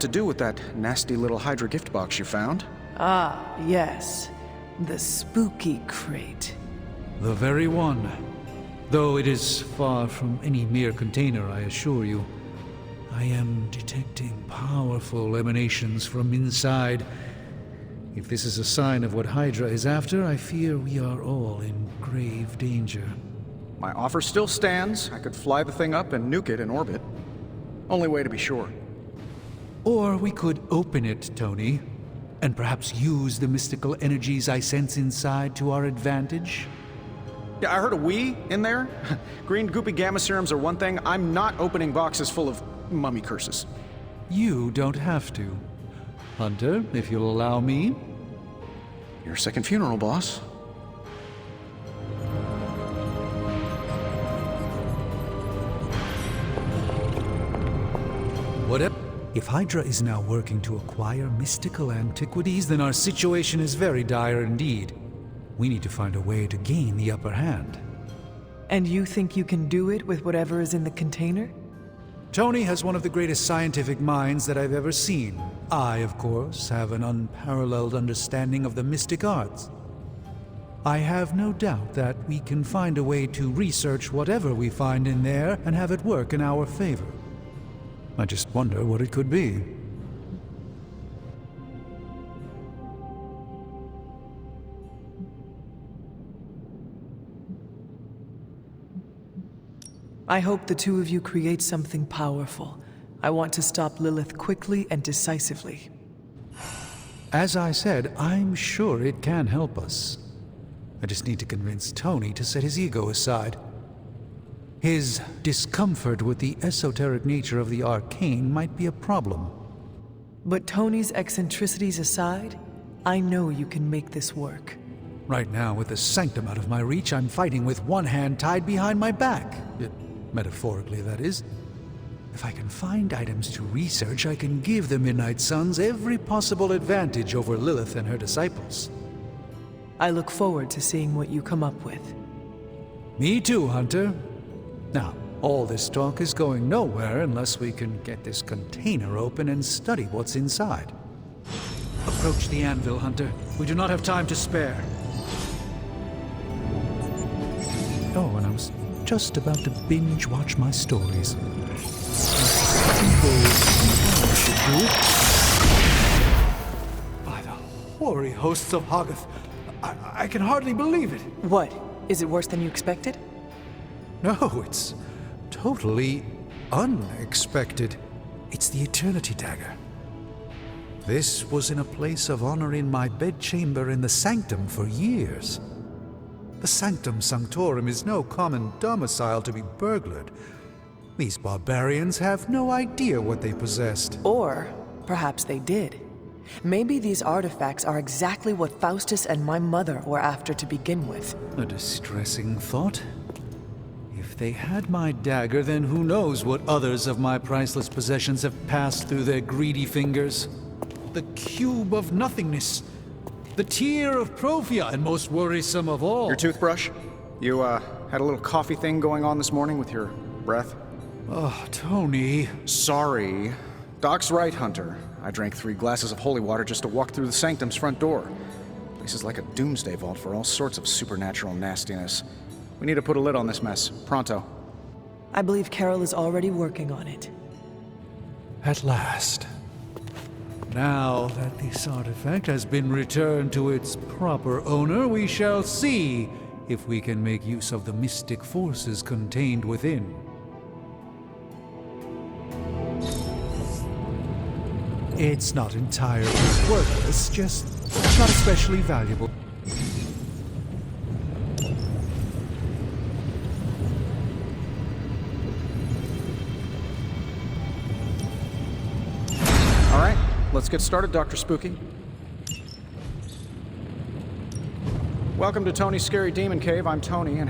To do with that nasty little Hydra gift box you found? Ah, yes. The spooky crate. The very one. Though it is far from any mere container, I assure you. I am detecting powerful emanations from inside. If this is a sign of what Hydra is after, I fear we are all in grave danger. My offer still stands. I could fly the thing up and nuke it in orbit. Only way to be sure. Or we could open it, Tony, and perhaps use the mystical energies I sense inside to our advantage. Yeah, I heard a "we" in there. Green goopy gamma serums are one thing. I'm not opening boxes full of mummy curses. You don't have to. Hunter, if you'll allow me. Your second funeral, boss. Whatever. If Hydra is now working to acquire mystical antiquities, then our situation is very dire indeed. We need to find a way to gain the upper hand. And you think you can do it with whatever is in the container? Tony has one of the greatest scientific minds that I've ever seen. I, of course, have an unparalleled understanding of the mystic arts. I have no doubt that we can find a way to research whatever we find in there and have it work in our favor. I just wonder what it could be. I hope the two of you create something powerful. I want to stop Lilith quickly and decisively. As I said, I'm sure it can help us. I just need to convince Tony to set his ego aside. His discomfort with the esoteric nature of the arcane might be a problem. But Tony's eccentricities aside, I know you can make this work. Right now, with the sanctum out of my reach, I'm fighting with one hand tied behind my back. Metaphorically, that is. If I can find items to research, I can give the Midnight Suns every possible advantage over Lilith and her disciples. I look forward to seeing what you come up with. Me too, Hunter. Now, all this talk is going nowhere unless we can get this container open and study what's inside. Approach the anvil, Hunter. We do not have time to spare. Oh, and I was just about to binge watch my stories. By the hoary hosts of Hoggoth, I can hardly believe it. What? Is it worse than you expected? No, it's totally unexpected. It's the Eternity Dagger. This was in a place of honor in my bedchamber in the Sanctum for years. The Sanctum Sanctorum is no common domicile to be burglared. These barbarians have no idea what they possessed. Or perhaps they did. Maybe these artifacts are exactly what Faustus and my mother were after to begin with. A distressing thought. If they had my dagger, then who knows what others of my priceless possessions have passed through their greedy fingers. The cube of nothingness. The tear of Profia, and most worrisome of all. Your toothbrush? You, had a little coffee thing going on this morning with your breath? Oh, Tony. Sorry. Doc's right, Hunter. I drank 3 glasses of holy water just to walk through the Sanctum's front door. This is like a doomsday vault for all sorts of supernatural nastiness. We need to put a lid on this mess. Pronto. I believe Carol is already working on it. At last. Now that this artifact has been returned to its proper owner, we shall see if we can make use of the mystic forces contained within. It's not entirely worthless, just not especially valuable. All right, let's get started, Dr. Spooky. Welcome to Tony's Scary Demon Cave. I'm Tony, and how